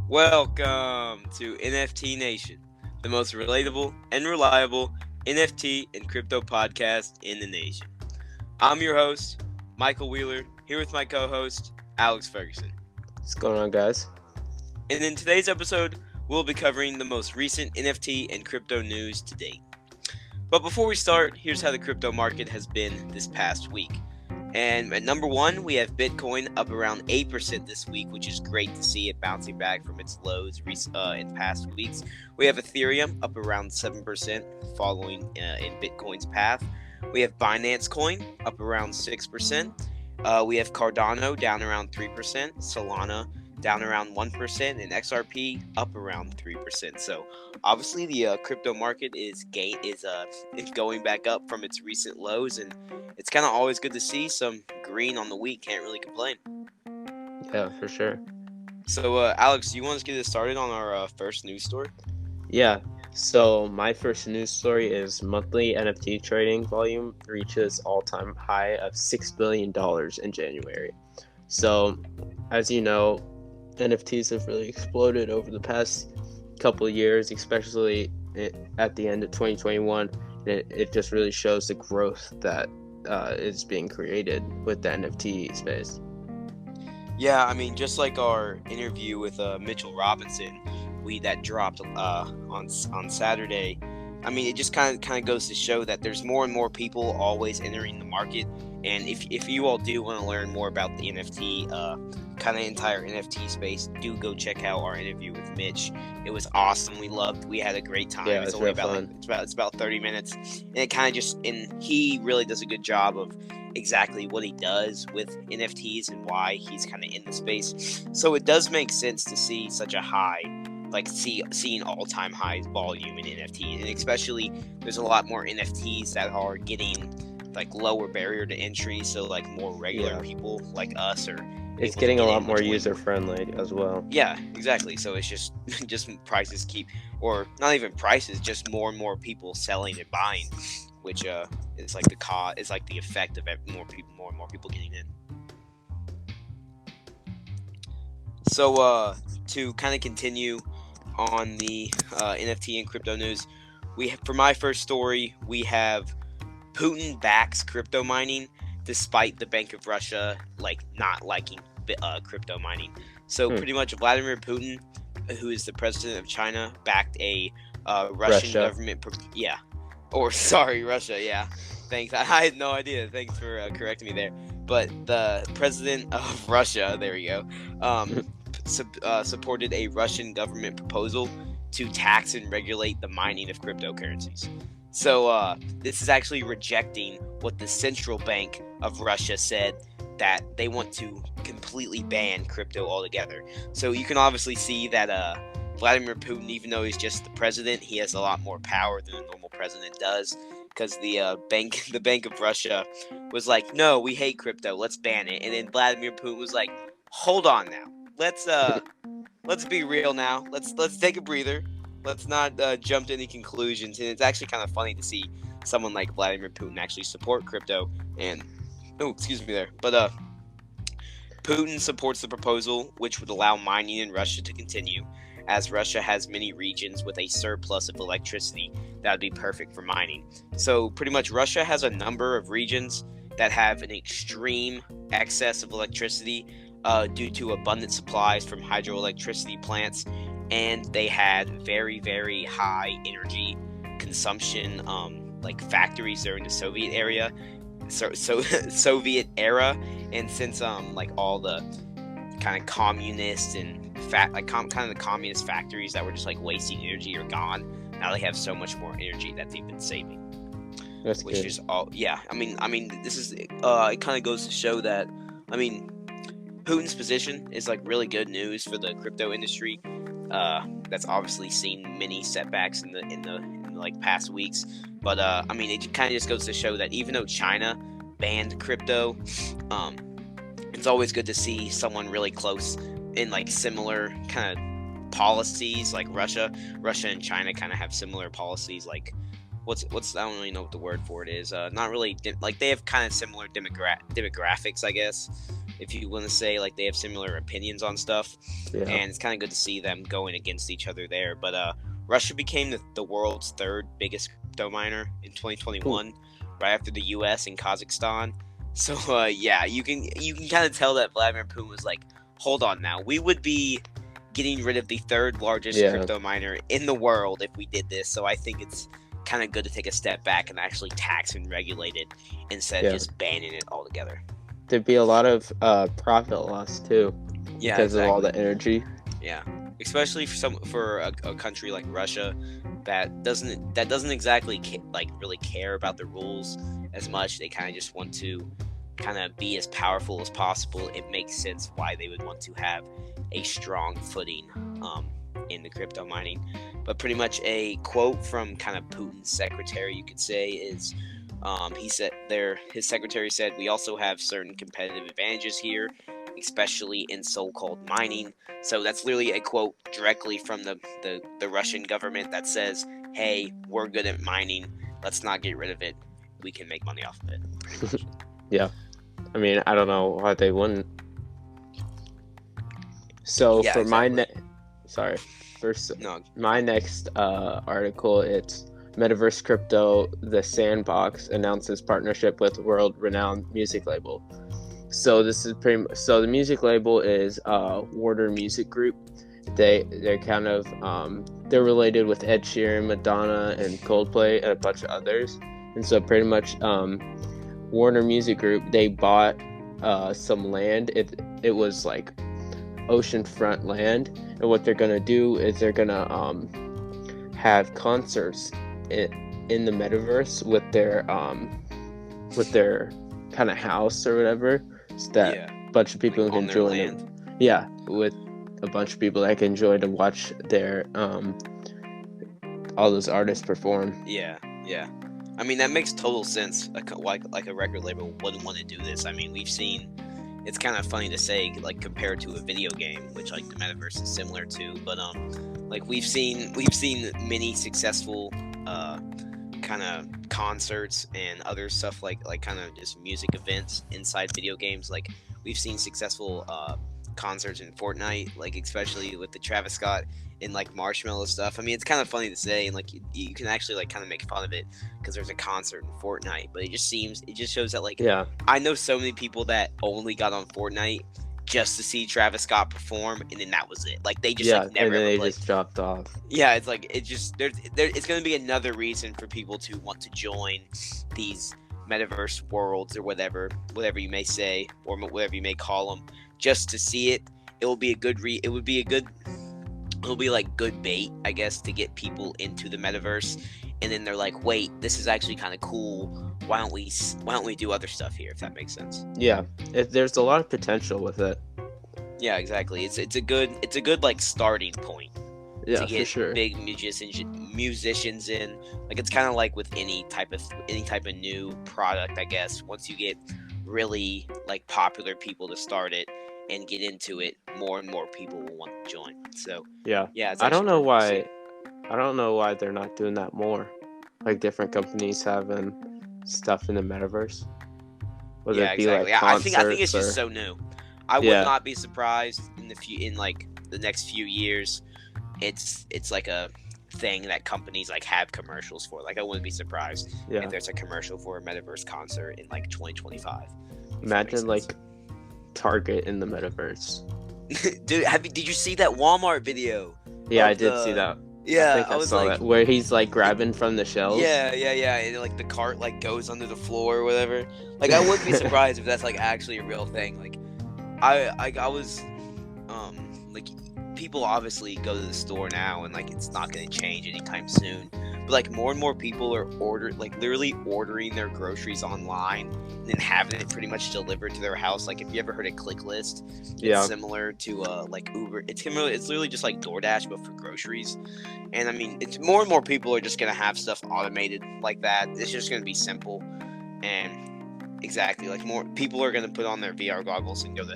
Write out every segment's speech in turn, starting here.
Welcome to NFT Nation, the most relatable and reliable NFT and crypto podcast in the nation. I'm your host, Michael Wheeler, here with my co-host, Alex Ferguson. What's going on, guys? And in today's episode, we'll be covering the most recent NFT and crypto news to date. But before we start, here's how the crypto market has been this past week. And at number one, we have Bitcoin up around 8% this week, which is great to see it bouncing back from its lows in past weeks. We have Ethereum up around 7%, following in Bitcoin's path. We have Binance Coin up around 6%. We have Cardano down around 3%, Solana down around 1%, and XRP up around 3%. So obviously the crypto market is going back up from its recent lows, and it's kind of always good to see some green on the week. Can't really complain. Yeah, for sure. So Alex, do you want to get us started on our first news story? Yeah, so my first news story is monthly NFT trading volume reaches all-time high of $6 billion in January. So, as you know, NFTs have really exploded over the past couple of years, especially at the end of 2021. It just really shows the growth that is being created with the NFT space. Yeah, I mean, just like our interview with Mitchell Robinson, that dropped on Saturday. I mean, it just kind of goes to show that there's more and more people always entering the market. And if you all do want to learn more about the NFT, kind of entire NFT space, do go check out our interview with Mitch. It was awesome. We had a great time. Yeah, it's it's only real fun. it's about 30 minutes, and it kind of and he really does a good job of exactly what he does with NFTs and why he's kind of in the space. So it does make sense to see such a high. Seeing all-time high volume in NFTs, and especially there's a lot more NFTs that are getting lower barrier to entry, so more regular people like us are. It's getting a lot more user-friendly as well. Yeah, exactly. So it's just prices or not even prices, just more and more people selling and buying, which is like the effect of more and more people getting in. So to kind of continue on the NFT and crypto news, for my first story, we have Putin backs crypto mining despite the Bank of Russia not liking crypto mining. So pretty much Vladimir Putin, who is the president of China, backed a Russian government. Russia. Yeah, thanks. I had no idea. Thanks for correcting me there. But the president of Russia, there we go. Supported a Russian government proposal to tax and regulate the mining of cryptocurrencies. So this is actually rejecting what the central bank of Russia said, that they want to completely ban crypto altogether. So you can obviously see that Vladimir Putin, even though he's just the president, he has a lot more power than a normal president does, because the Bank of Russia was like, no, we hate crypto, let's ban it. And then Vladimir Putin was like, hold on now. Let's be real now. Let's take a breather. Let's not jump to any conclusions. And it's actually kind of funny to see someone like Vladimir Putin actually support crypto. And But Putin supports the proposal, which would allow mining in Russia to continue, as Russia has many regions with a surplus of electricity that would be perfect for mining. So pretty much Russia has a number of regions that have an extreme excess of electricity due to abundant supplies from hydroelectricity plants, and they had very, very high energy consumption factories during the Soviet era. Soviet era, and since all the kind of communist and kind of the communist factories that were just wasting energy are gone, now they have so much more energy that they've been saving. That's which good. Is all. Yeah, I mean this is it kind of goes to show that Putin's position is really good news for the crypto industry. That's obviously seen many setbacks in the past weeks, but it kind of just goes to show that even though China banned crypto, it's always good to see someone really close in similar kind of policies. Like Russia and China kind of have similar policies. What's I don't really know what the word for it is. Not really they have kind of similar demographics, I guess. if you want to say, like they have similar opinions on stuff, Yeah. and it's kind of good to see them going against each other there. But Russia became the world's third biggest crypto miner in 2021, right after the U.S. and Kazakhstan. So yeah, you can kind of tell that Vladimir Putin was like, hold on now, we would be getting rid of the third largest crypto miner in the world if we did this. So I think it's kind of good to take a step back and actually tax and regulate it instead of just banning it altogether. There'd be a lot of profit loss too, because of all the energy. Yeah, especially for a country like Russia that doesn't exactly really care about the rules as much. They kind of just want to kind of be as powerful as possible. It makes sense why they would want to have a strong footing in the crypto mining. But pretty much a quote from kind of Putin's secretary, you could say, is he said his secretary said, "We also have certain competitive advantages here, especially in so-called mining." So that's literally a quote directly from the Russian government that says, "Hey, we're good at mining. Let's not get rid of it. We can make money off of it." Yeah. I mean, I don't know why they wouldn't. So for my my next article, it's Metaverse Crypto, the Sandbox announces partnership with world-renowned music label. So this is so the music label is Warner Music Group. They're kind of they're related with Ed Sheeran, Madonna, and Coldplay, and a bunch of others. And so pretty much Warner Music Group, they bought some land. It was like oceanfront land, and what they're gonna do is they're gonna have concerts in the metaverse with their kind of house or whatever, so that a bunch of people can join them. Yeah, with a bunch of people that can enjoy to watch their all those artists perform. Yeah. I mean, that makes total sense. Like a record label wouldn't want to do this. I mean, we've seen. It's kind of funny to say, like, compared to a video game, which like the metaverse is similar to, but like we've seen many successful kind of concerts and other stuff like kind of just music events inside video games. Like we've seen successful concerts in Fortnite, like especially with the Travis Scott and like Marshmello stuff. I mean, it's kind of funny to say, and like you can actually like kind of make fun of it because there's a concert in Fortnite, but it just shows that like I know so many people that only got on Fortnite just to see Travis Scott perform, and then that was it. Like they just like never. And then they just dropped off. Yeah, it's like it's going to be another reason for people to want to join these metaverse worlds or whatever you may say or whatever you may call them, just to see it. It'll be like good bait, I guess, to get people into the metaverse, and then they're like, wait, this is actually kind of cool. Why don't we do other stuff here, if that makes sense? Yeah, there's a lot of potential with it. Yeah, exactly. It's a good like starting point. Yeah, to get for sure. Big musicians in. Like it's kind of like with any type of new product, I guess. Once you get really like popular people to start it and get into it, more and more people will want to join. So yeah. It's I don't know why they're not doing that more. Like different companies having stuff in the metaverse. Whether it be exactly. Like I think it's just so new. I would not be surprised in like the next few years. It's like a thing that companies like have commercials for. Like I wouldn't be surprised if there's a commercial for a metaverse concert in like 2025. Imagine like Target in the metaverse. Dude, did you see that Walmart video? Yeah, I did see that. Yeah, I saw that where he's like grabbing from the shelves. Yeah, and like the cart like goes under the floor or whatever. Like I wouldn't be surprised if that's like actually a real thing. Like I was like people obviously go to the store now and like it's not going to change anytime soon. But like more and more people are literally ordering their groceries online and then having it pretty much delivered to their house. Like if you ever heard of ClickList, it's similar to like Uber. It's literally just like DoorDash but for groceries. And I mean, it's more and more people are just gonna have stuff automated like that. It's just gonna be simple and exactly like more people are gonna put on their VR goggles and go to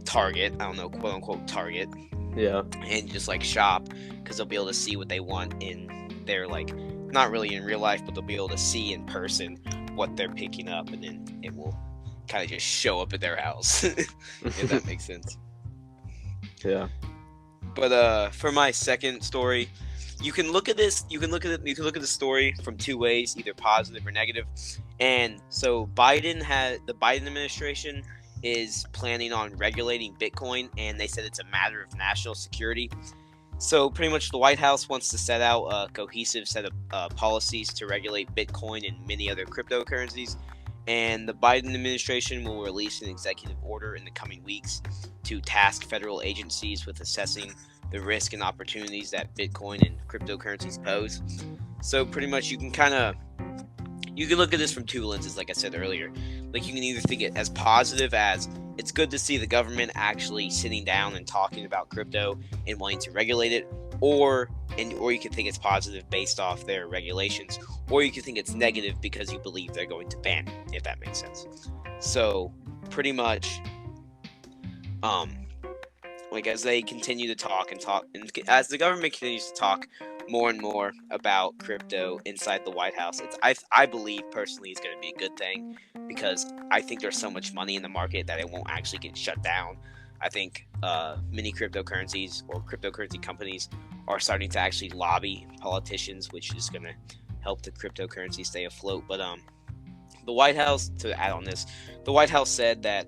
Target. I don't know, quote unquote Target. Yeah. And just like shop because they'll be able to see what they want in their like. Not really in real life, but they'll be able to see in person what they're picking up, and then it will kind of just show up at their house, if that makes sense. Yeah. But for my second story, you can look at this. You can look at the story from two ways, either positive or negative. And so the Biden administration is planning on regulating Bitcoin, and they said it's a matter of national security. So pretty much the White House wants to set out a cohesive set of policies to regulate Bitcoin and many other cryptocurrencies. And the Biden administration will release an executive order in the coming weeks to task federal agencies with assessing the risk and opportunities that Bitcoin and cryptocurrencies pose. So pretty much you can look at this from two lenses, like I said earlier. Like, you can either think it as positive as it's good to see the government actually sitting down and talking about crypto and wanting to regulate it, or you can think it's positive based off their regulations, or you can think it's negative because you believe they're going to ban it, if that makes sense. So pretty much, like, as they continue to talk, and as the government continues to talk more and more about crypto inside the White House, I believe personally it's going to be a good thing, because I think there's so much money in the market that it won't actually get shut down. I think many cryptocurrencies or cryptocurrency companies are starting to actually lobby politicians, which is going to help the cryptocurrency stay afloat. But the White House, to add on this, the White House said that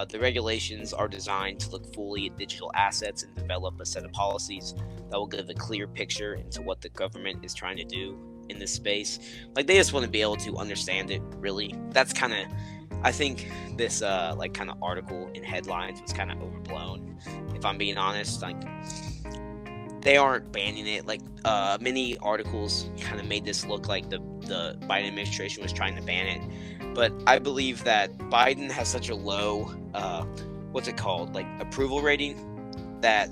the regulations are designed to look fully at digital assets and develop a set of policies that will give a clear picture into what the government is trying to do in this space. Like, they just want to be able to understand it, really. That's kind of, I think this kind of article in headlines was kind of overblown, if I'm being honest. Like, they aren't banning it. Like, many articles kind of made this look like the Biden administration was trying to ban it. But I believe that Biden has such a low, approval rating, that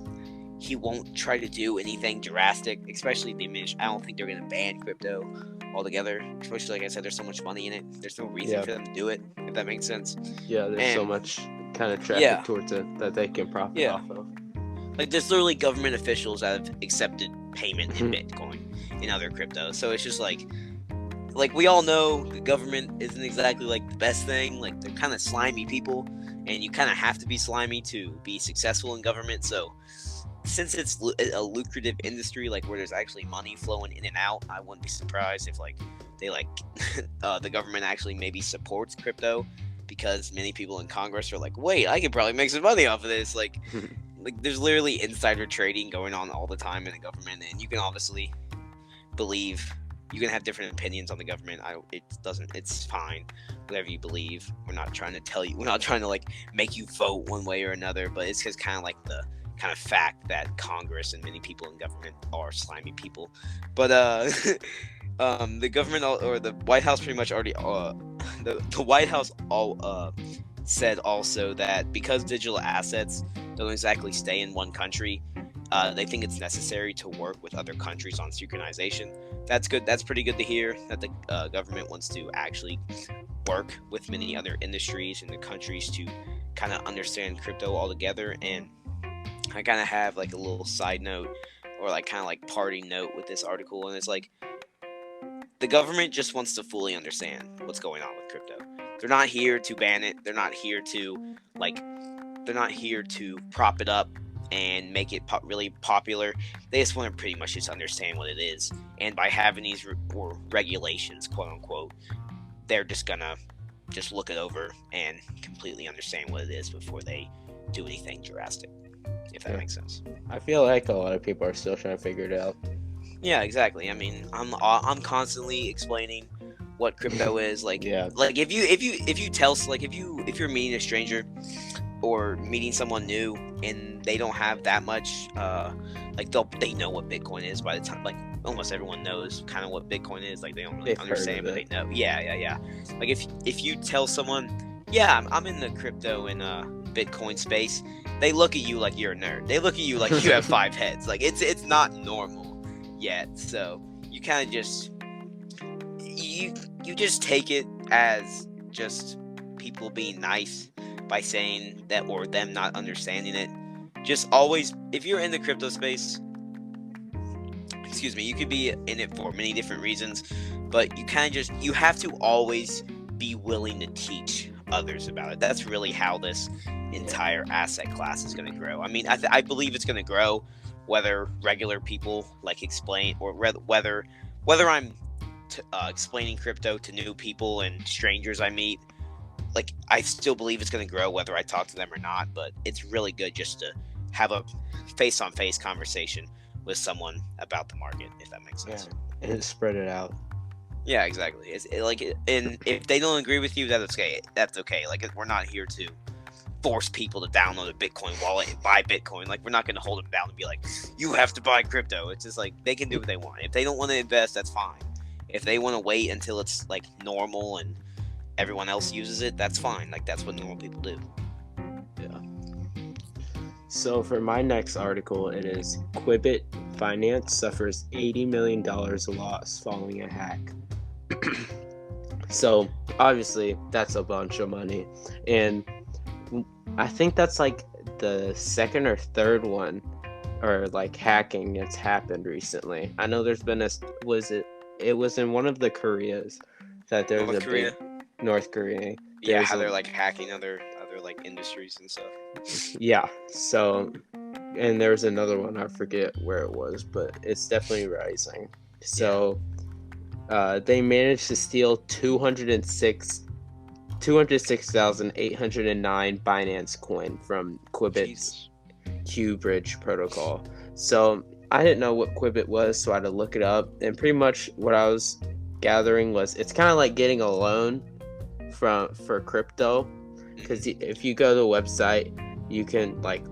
he won't try to do anything drastic, especially I don't think they're going to ban crypto altogether, especially, like I said, there's so much money in it. There's no reason for them to do it, if that makes sense. Yeah, there's so much kind of traffic towards it that they can profit off of. Like, there's literally government officials that have accepted payment in Bitcoin and other crypto. So it's just like we all know the government isn't exactly like the best thing. Like, they're kind of slimy people, and you kind of have to be slimy to be successful in government. So since it's a lucrative industry, like, where there's actually money flowing in and out, I wouldn't be surprised if the government actually maybe supports crypto, because many people in Congress are like, wait, I could probably make some money off of this. Like, there's literally insider trading going on all the time in the government, and you can obviously you can have different opinions on the government. It's fine, whatever you believe. We're not trying to like make you vote one way or another, but it's just kind of like the kind of fact that Congress and many people in government are slimy people. But the government, or the White House, pretty much already the White House said also that because digital assets don't exactly stay in one country, they think it's necessary to work with other countries on synchronization. That's good. That's pretty good to hear, that the government wants to actually work with many other industries and the countries to kind of understand crypto all together. And I kind of have like a little side note, or like kind of like parting note with this article, and it's like, the government just wants to fully understand what's going on with crypto. They're not here to ban it. They're not here to prop it up and make it really popular. They just want to pretty much just understand what it is. And by having these regulations, quote unquote, they're just gonna just look it over and completely understand what it is before they do anything drastic, if that makes sense. I feel like a lot of people are still trying to figure it out. Yeah, exactly. I mean, I'm constantly explaining what crypto is. Like, like if you're meeting a stranger or meeting someone new and they don't have that much, they know what Bitcoin is by the time, like, almost everyone knows kind of what Bitcoin is. Like, they don't really understand, but they know. Yeah. Like, if you tell someone, I'm in the crypto and Bitcoin space, they look at you like you're a nerd. They look at you like you have 5 heads. Like, it's not normal yet. So you kind of just you just take it as just people being nice by saying that, or them not understanding it. Just always, if you're in the crypto space, you could be in it for many different reasons, but you have to always be willing to teach others about it. That's really how this entire asset class is going to grow. I mean, I believe it's going to grow, whether regular people like explain, or whether I'm explaining crypto to new people and strangers I meet. Like, I still believe it's going to grow whether I talk to them or not. But it's really good just to have a face-on-face conversation with someone about the market, if that makes sense. Yeah, and spread it out. Yeah, exactly. And if they don't agree with you, that's okay. That's okay. Like, we're not here to force people to download a Bitcoin wallet and buy Bitcoin. Like, we're not going to hold them down and be like, you have to buy crypto. It's just like, they can do what they want. If they don't want to invest, that's fine. If they want to wait until it's like normal and everyone else uses it, that's fine. Like, that's what normal people do. Yeah. So for my next article, it is Quibbit Finance suffers $80 million loss following a hack. So obviously that's a bunch of money, and I think that's like the second or third one, or like hacking that's happened recently. I know there's been it was in one of the Koreas that there's North Korea. Big North Korea. Yeah, how they're like hacking other like industries and stuff. Yeah. So, and there's another one, I forget where it was, but it's definitely rising. So, they managed to steal 206,809 Binance coin from Quibbit's Q-Bridge protocol. So I didn't know what Quibbit was, so I had to look it up. And pretty much what I was gathering was it's kind of like getting a loan for crypto, because if you go to the website, you can like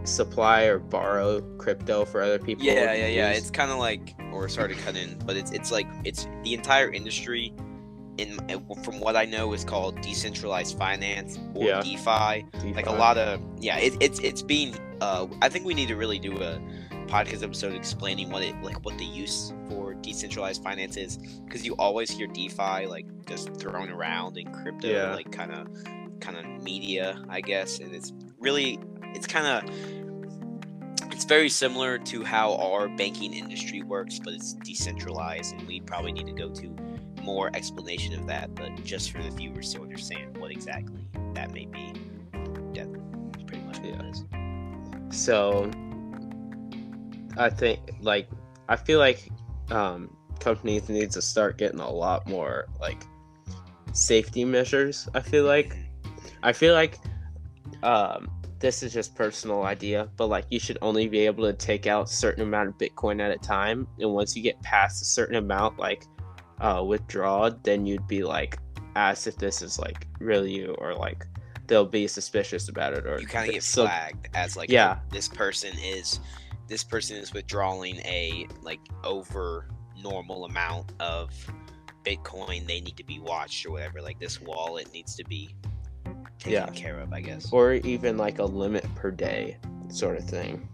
supply or borrow crypto for other people. Yeah. It's kind of like, or sorry to cut in, but it's like, it's the entire industry from what I know is called decentralized finance, or DeFi. Like a lot of it's being I think we need to really do a podcast episode explaining what the use for decentralized finance is, because you always hear DeFi like just thrown around in crypto, like kind of media, I guess, and it's very similar to how our banking industry works, but it's decentralized, and we probably need to go to more explanation of that, but just for the viewers to understand what exactly that may be. That's pretty much what it is. So I feel like companies need to start getting a lot more like safety measures. I feel like this is just personal idea, but like you should only be able to take out a certain amount of Bitcoin at a time, and once you get past a certain amount, like withdraw, then you'd be like asked if this is like really you, or like they'll be suspicious about it, or you kind of get flagged as like, this person is withdrawing a like over normal amount of Bitcoin, they need to be watched or whatever, like this wallet needs to be taken care of, I guess, or even like a limit per day sort of thing.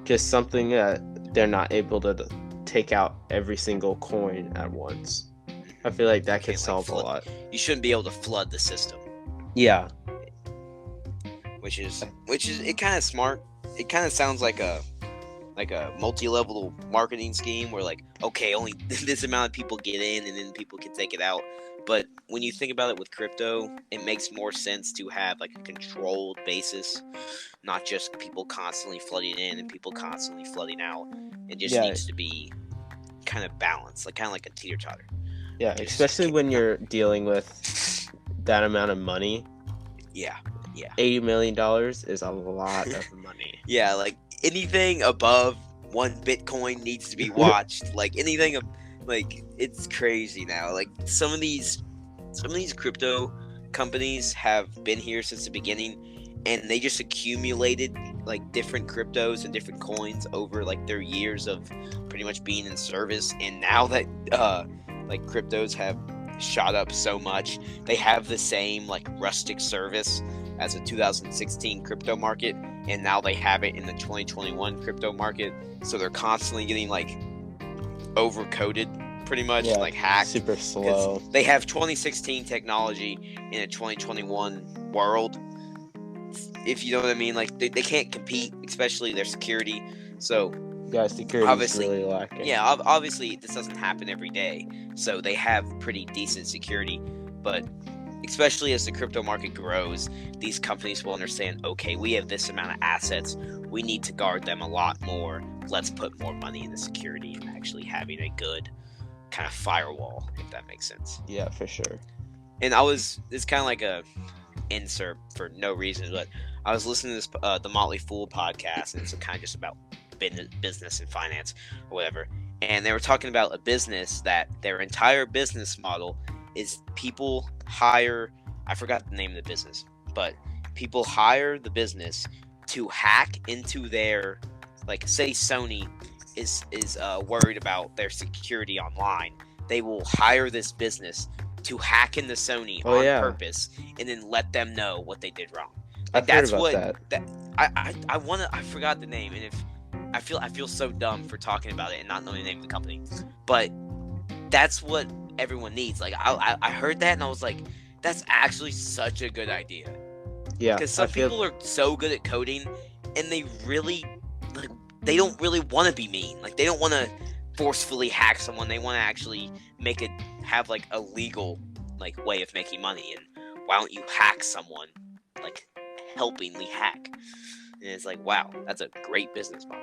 Just something that they're not able to take out every single coin at once. I feel like that could solve a lot. You shouldn't be able to flood the system. Which is it kind of smart. It kind of sounds like a multi-level marketing scheme where like, okay, only this amount of people get in and then people can take it out. But when you think about it with crypto, it makes more sense to have like a controlled basis, not just people constantly flooding in and people constantly flooding out. It just needs to be kind of balanced, like kind of like a teeter-totter. Yeah, especially when you're dealing with that amount of money. $80 million is a lot of money. Like anything above 1 Bitcoin needs to be watched. Like anything like, it's crazy now. Like some of these crypto companies have been here since the beginning, and they just accumulated like different cryptos and different coins over like their years of pretty much being in service. And now that like cryptos have shot up so much, they have the same like rustic service as a 2016 crypto market, and now they have it in the 2021 crypto market. So they're constantly getting like overcoded, pretty much, like hacked. Super slow. They have 2016 technology in a 2021 world, if you know what I mean. Like they can't compete, especially their security. So security obviously, is really lacking. Obviously this doesn't happen every day, so they have pretty decent security. But especially as the crypto market grows, these companies will understand, okay, we have this amount of assets. We need to guard them a lot more. Let's put more money into security and actually having a good kind of firewall, if that makes sense. Yeah, for sure. And it's kind of like a insert for no reason, but I was listening to this, the Motley Fool podcast, and it's kind of just about business and finance or whatever. And they were talking about a business that their entire business model is people hire, I forgot the name of the business, but people hire the business to hack into their, like, say Sony is worried about their security online. They will hire this business to hack into Sony on purpose and then let them know what they did wrong. Like, I've heard about that. I forgot the name, and if I feel so dumb for talking about it and not knowing the name of the company, but that's what everyone needs. Like, I heard that and I was like, that's actually such a good idea. Yeah, because some people are so good at coding, and they really, like, they don't really want to be mean. Like, they don't want to forcefully hack someone. They want to actually have like a legal, like, way of making money. And why don't you hack someone, like, helpingly hack? And it's like, wow, that's a great business model.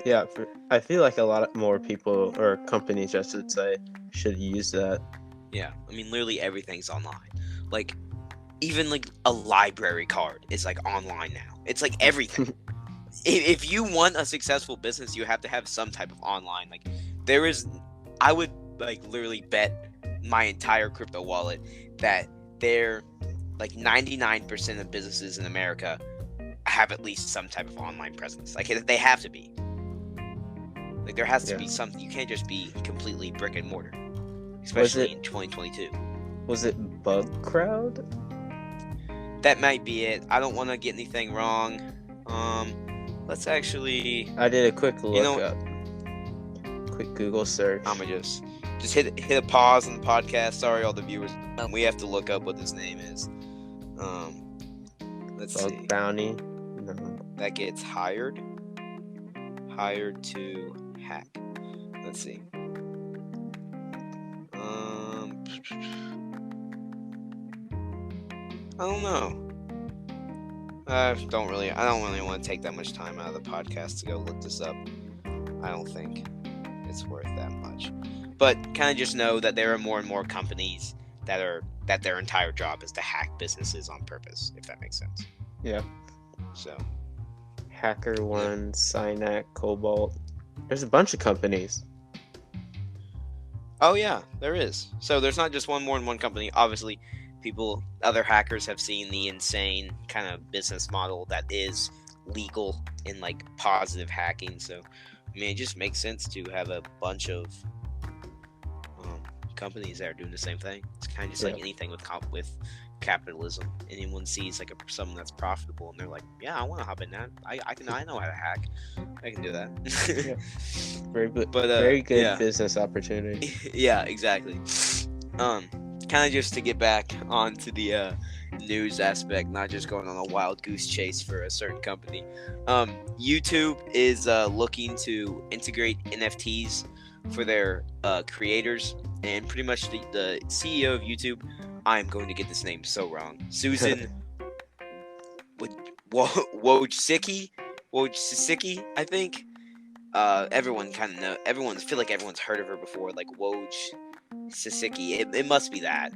Yeah, I feel like a lot more people, or companies, I should say, should use that. Yeah, I mean, literally everything's online. Like, even like a library card is like online now. It's like everything. If you want a successful business, you have to have some type of online. Like, I would, like, literally bet my entire crypto wallet that they're like 99% of businesses in America have at least some type of online presence. Like, they have to be. Like, there has to be something. You can't just be completely brick and mortar, especially in 2022. Was it Bugcrowd? That might be it. I don't want to get anything wrong. Let's actually. I did a quick look up. Quick Google search. I'm gonna just hit a pause on the podcast. Sorry, all the viewers. We have to look up what this name is. Let's see. Bounty. No. That gets hired to hack. Let's see. I don't know. I don't really want to take that much time out of the podcast to go look this up. I don't think it's worth that much. But kind of just know that there are more and more companies that their entire job is to hack businesses on purpose, if that makes sense. Yeah. So, HackerOne, Synac, Cobalt. There's a bunch of companies. Oh yeah, there is. So there's not just more than one company. Obviously, other hackers have seen the insane kind of business model that is legal in, like, positive hacking. So, I mean, it just makes sense to have a bunch of companies that are doing the same thing. It's kind of just like anything with capitalism. Anyone sees, like, someone that's profitable, and they're like, yeah, I want to hop in that. I know how to hack. I can do that. Very good business opportunity. Yeah, exactly. Kind of just to get back onto the news aspect, not just going on a wild goose chase for a certain company. YouTube is looking to integrate NFTs for their creators, and pretty much the CEO of YouTube, I'm going to get this name so wrong, Susan Wojcicki, I think. Everyone kind of know. I feel like everyone's heard of her before, like Woj Sisiki, it must be that,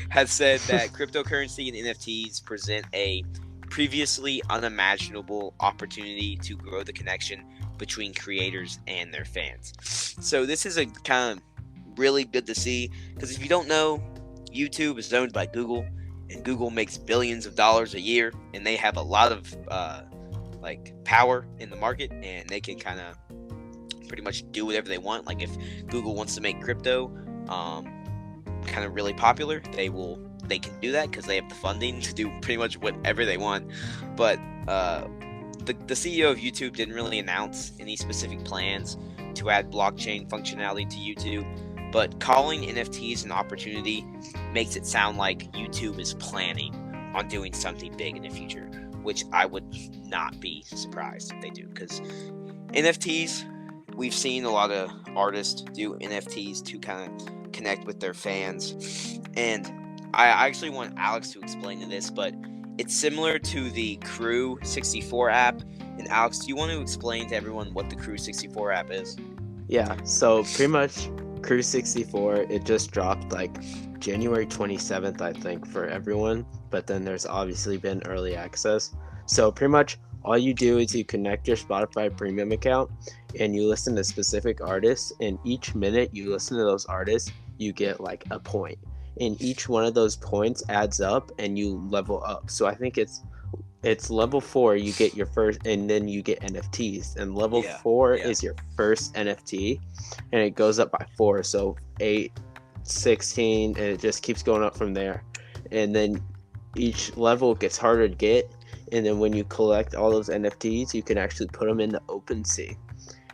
has said that cryptocurrency and NFTs present a previously unimaginable opportunity to grow the connection between creators and their fans. So this is a kind of really good to see, because if you don't know, YouTube is owned by Google, and Google makes billions of dollars a year, and they have a lot of like power in the market, and they can kind of pretty much do whatever they want. Like, if Google wants to make crypto kind of really popular, they can do that because they have the funding to do pretty much whatever they want. But the CEO of YouTube didn't really announce any specific plans to add blockchain functionality to YouTube, but calling NFTs an opportunity makes it sound like YouTube is planning on doing something big in the future, which I would not be surprised if they do, because NFTs, we've seen a lot of artists do NFTs to kind of connect with their fans, and I actually want Alex to explain to this, but it's similar to the Crew 64 app. And Alex, do you want to explain to everyone what the Crew 64 app is? Yeah, so pretty much Crew 64, it just dropped like January 27th, I think, for everyone. But then there's obviously been early access. So pretty much all you do is you connect your Spotify premium account and you listen to specific artists. And each minute you listen to those artists, you get like a point. And each one of those points adds up and you level up. So I think it's level 4, you get your first, and then you get NFTs. And level 4 is your first NFT, and it goes up by 4. So 8, 16, and it just keeps going up from there. And then each level gets harder to get. And then when you collect all those NFTs, you can actually put them into OpenSea.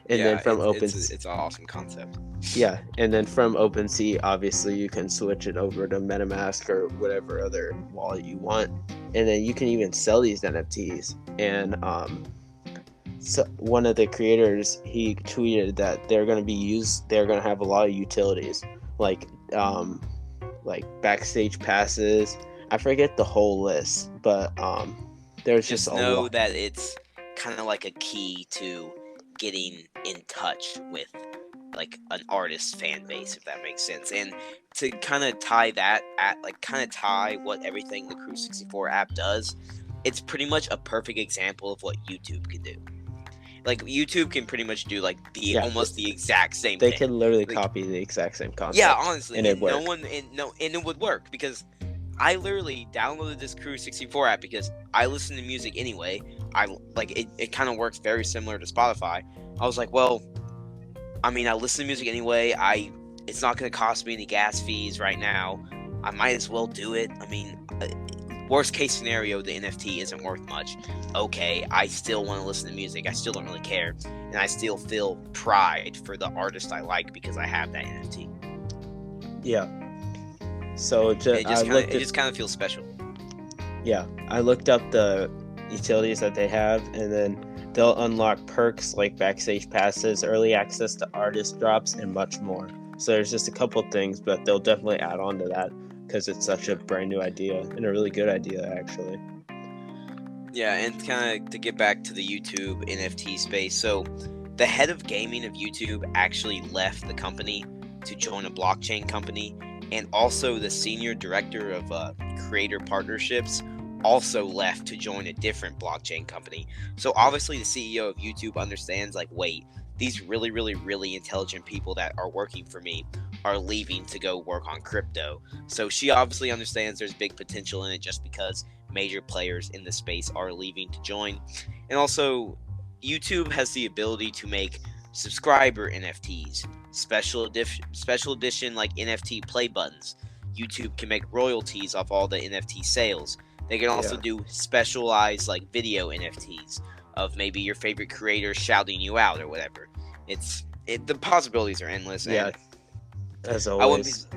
And then from OpenSea, it's an awesome concept. Yeah, and then from OpenSea, obviously you can switch it over to MetaMask or whatever other wallet you want, and then you can even sell these NFTs. And so one of the creators, he tweeted that they're going to have a lot of utilities like backstage passes. I forget the whole list, but there's just a know lot. that it's kind of like a key to getting in touch with like an artist's fan base, if that makes sense. And to kind of tie what everything the Crew 64 app does, it's pretty much a perfect example of what YouTube can do. Like YouTube can pretty much do like almost the exact same thing. They can literally copy the exact same concept. Yeah, honestly, and it would work because I literally downloaded this Crew 64 app because I listen to music anyway. I like it. It kind of works very similar to Spotify. I was like, well, I mean, I listen to music anyway. It's not going to cost me any gas fees right now. I might as well do it. I mean, worst case scenario, the NFT isn't worth much. Okay, I still want to listen to music. I still don't really care, and I still feel pride for the artist I like because I have that NFT. Yeah. So it just kind of feels special. Yeah, I looked up the utilities that they have, and then they'll unlock perks like backstage passes, early access to artist drops, and much more. So there's just a couple things, but they'll definitely add on to that because it's such a brand new idea and a really good idea, actually. Yeah, and kind of to get back to the YouTube NFT space, so the head of gaming of YouTube actually left the company to join a blockchain company, and also the senior director of creator partnerships also left to join a different blockchain company. So obviously the CEO of YouTube understands, like, wait, these really, really, really intelligent people that are working for me are leaving to go work on crypto. So she obviously understands there's big potential in it just because major players in the space are leaving to join. And also, YouTube has the ability to make subscriber NFTs, special edition like NFT play buttons. YouTube can make royalties off all the NFT sales. They can also do specialized like video NFTs of maybe your favorite creator shouting you out or whatever. The possibilities are endless. Yeah, as always.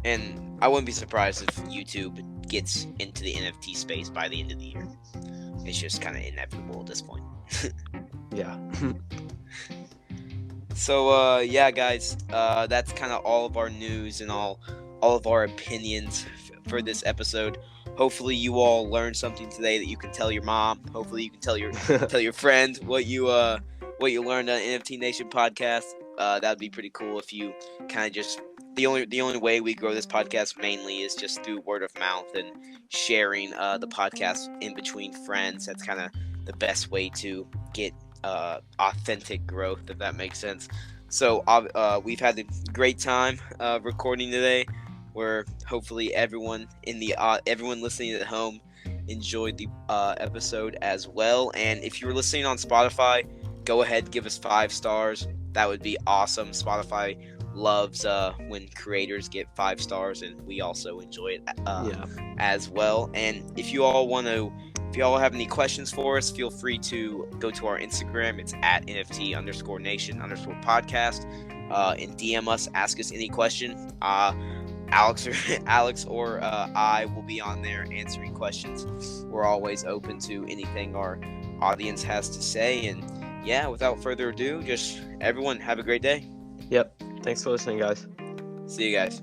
And I wouldn't be surprised if YouTube gets into the NFT space by the end of the year. It's just kind of inevitable at this point. Yeah. So guys, that's kind of all of our news and all of our opinions for this episode. Hopefully you all learned something today that you can tell your mom. Hopefully you can tell your friends what you learned on NFT Nation podcast. That'd be pretty cool if you kind of just the only way we grow this podcast mainly is just through word of mouth and sharing the podcast in between friends. That's kind of the best way to get authentic growth, if that makes sense. So we've had a great time recording today, where hopefully everyone listening at home enjoyed the episode as well. And if you're listening on Spotify, go ahead, give us 5 stars. That would be awesome. Spotify loves when creators get 5 stars, and we also enjoy it as well. And if you all have any questions for us, feel free to go to our Instagram. It's at NFT_nation_podcast, and DM us, ask us any question. Alex or I will be on there answering questions. We're always open to anything our audience has to say. And yeah, without further ado, just everyone have a great day. Yep. Thanks for listening, guys. See you guys.